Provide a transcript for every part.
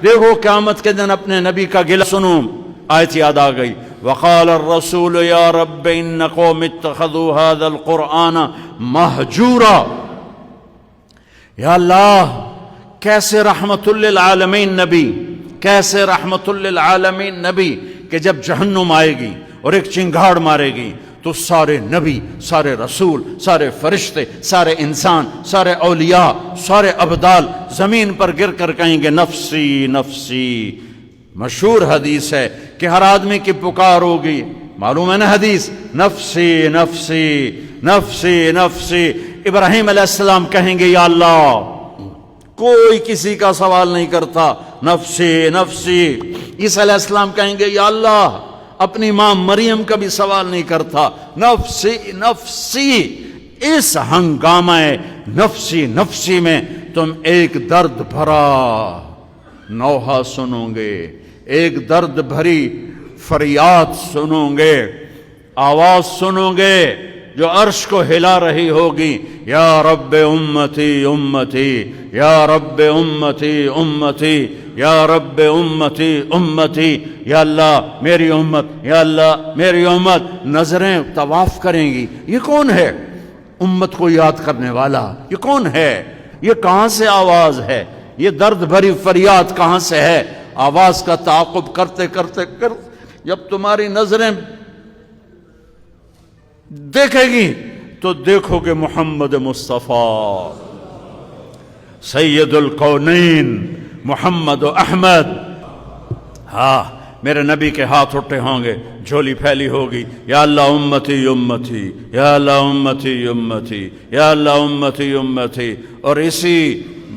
دیکھو قیامت کے دن اپنے نبی کا گلہ سنو. آیت یاد آ گئی. وقال الرسول یا رب ان قوم اتخذوا هذا القرآن مہجورا. یا اللہ کیسے رحمت للعالمین نبی، کیسے رحمت للعالمین نبی کہ جب جہنم آئے گی اور ایک چنگھاڑ مارے گی تو سارے نبی، سارے رسول، سارے فرشتے، سارے انسان، سارے اولیاء، سارے ابدال زمین پر گر کر کہیں گے نفسی نفسی. مشہور حدیث ہے کہ ہر آدمی کی پکار ہوگی، معلوم ہے نا حدیث، نفسی نفسی نفسی نفسی. ابراہیم علیہ السلام کہیں گے یا اللہ، کوئی کسی کا سوال نہیں کرتا، نفسی نفسی. عیسیٰ علیہ السلام کہیں گے یا اللہ، اپنی ماں مریم کا بھی سوال نہیں کرتا، نفسی نفسی. اس ہنگامہ نفسی نفسی میں تم ایک درد بھرا نوحہ سنو گے، ایک درد بھری فریاد سنو گے، آواز سنو گے جو عرش کو ہلا رہی ہوگی. یا رب امتی امتی، یا رب امتی امتی، یا رب امتی امتی. یا اللہ میری امت، یا اللہ میری امت. نظریں طواف کریں گی، یہ کون ہے امت کو یاد کرنے والا؟ یہ کون ہے؟ یہ کہاں سے آواز ہے؟ یہ درد بھری فریاد کہاں سے ہے؟ آواز کا تعاقب کرتے کرتے جب تمہاری نظریں دیکھے گی تو دیکھو گے محمد مصطفیٰ سید الکونین محمد و احمد. ہاں میرے نبی کے ہاتھ اٹھے ہوں گے، جھولی پھیلی ہوگی، یا اللہ امتی امتی، یا اللہ امتی امتی، یا اللہ امتی امتی. اور اسی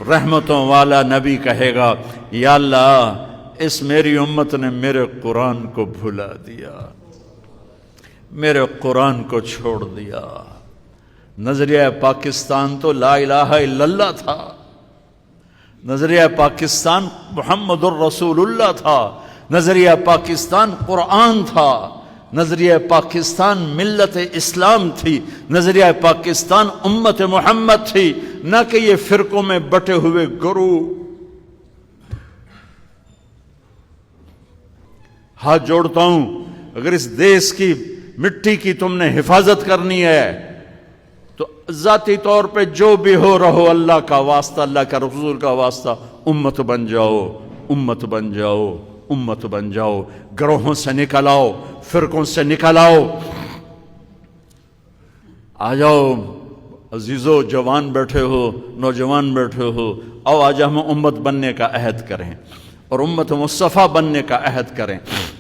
رحمتوں والا نبی کہے گا یا اللہ اس میری امت نے میرے قرآن کو بھلا دیا، میرے قرآن کو چھوڑ دیا. نظریہ پاکستان تو لا الہ الا اللہ تھا، نظریہ پاکستان محمد الرسول اللہ تھا، نظریہ پاکستان قرآن تھا، نظریہ پاکستان ملت اسلام تھی، نظریہ پاکستان امت محمد تھی، نہ کہ یہ فرقوں میں بٹے ہوئے گروہ. ہاتھ جوڑتا ہوں، اگر اس دیش کی مٹی کی تم نے حفاظت کرنی ہے تو ذاتی طور پہ جو بھی ہو رہو، اللہ کا واسطہ، اللہ کا رسول کا واسطہ، امت بن جاؤ، امت بن جاؤ، امت بن جاؤ. گروہوں سے نکل آؤ، فرقوں سے نکل آؤ. آ جاؤ عزیزو، جوان بیٹھے ہو، نوجوان بیٹھے ہو، آؤ آج ہم امت بننے کا عہد کریں اور امت مصطفیٰ بننے کا عہد کریں.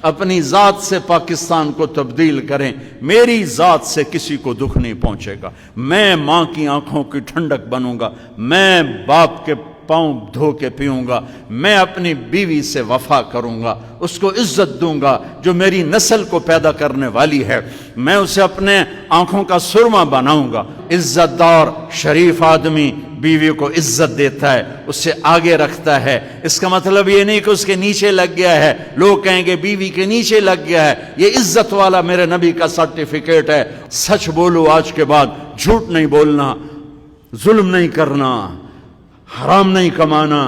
اپنی ذات سے پاکستان کو تبدیل کریں. میری ذات سے کسی کو دکھ نہیں پہنچے گا. میں ماں کی آنکھوں کی ٹھنڈک بنوں گا، میں باپ کے پاؤں دھو کے پیوں گا، میں اپنی بیوی سے وفا کروں گا، اس کو عزت دوں گا جو میری نسل کو پیدا کرنے والی ہے. میں اسے اپنے آنکھوں کا سرما بناؤں گا. عزت دار شریف آدمی بیوی کو عزت دیتا ہے، اس سے آگے رکھتا ہے. اس کا مطلب یہ نہیں کہ اس کے نیچے لگ گیا ہے. لوگ کہیں گے بیوی کے نیچے لگ گیا ہے. یہ عزت والا میرے نبی کا سرٹیفکیٹ ہے. سچ بولو آج کے بعد، جھوٹ نہیں بولنا، ظلم نہیں کرنا، حرام نہیں کمانا،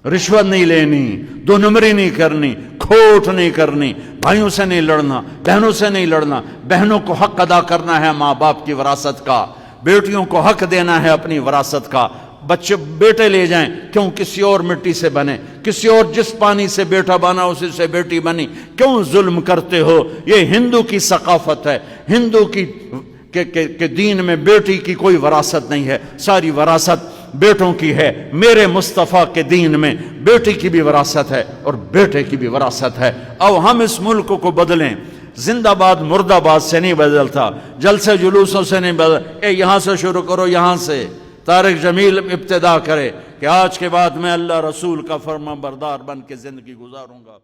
رشوت نہیں لینی، دو نمبری نہیں کرنی، کھوٹ نہیں کرنی، بھائیوں سے نہیں لڑنا، بہنوں سے نہیں لڑنا. بہنوں کو حق ادا کرنا ہے ماں باپ کی وراثت کا، بیٹیوں کو حق دینا ہے اپنی وراثت کا. بچے بیٹے لے جائیں، کیوں کسی اور مٹی سے بنے، کسی اور جس پانی سے بیٹا بنا اسی سے بیٹی بنی، کیوں ظلم کرتے ہو؟ یہ ہندو کی ثقافت ہے. ہندو کی کہ دین میں بیٹی کی کوئی وراثت نہیں ہے، ساری وراثت بیٹوں کی ہے. میرے مصطفیٰ کے دین میں بیٹی کی بھی وراثت ہے اور بیٹے کی بھی وراثت ہے. اب ہم اس ملک کو بدلیں. زندہ باد مرد آباد سے نہیں بدلتا، جلسے جلوسوں سے نہیں بدلتا. یہاں سے شروع کرو، یہاں سے طارق جمیل ابتدا کرے کہ آج کے بعد میں اللہ رسول کا فرما بردار بن کے زندگی گزاروں گا.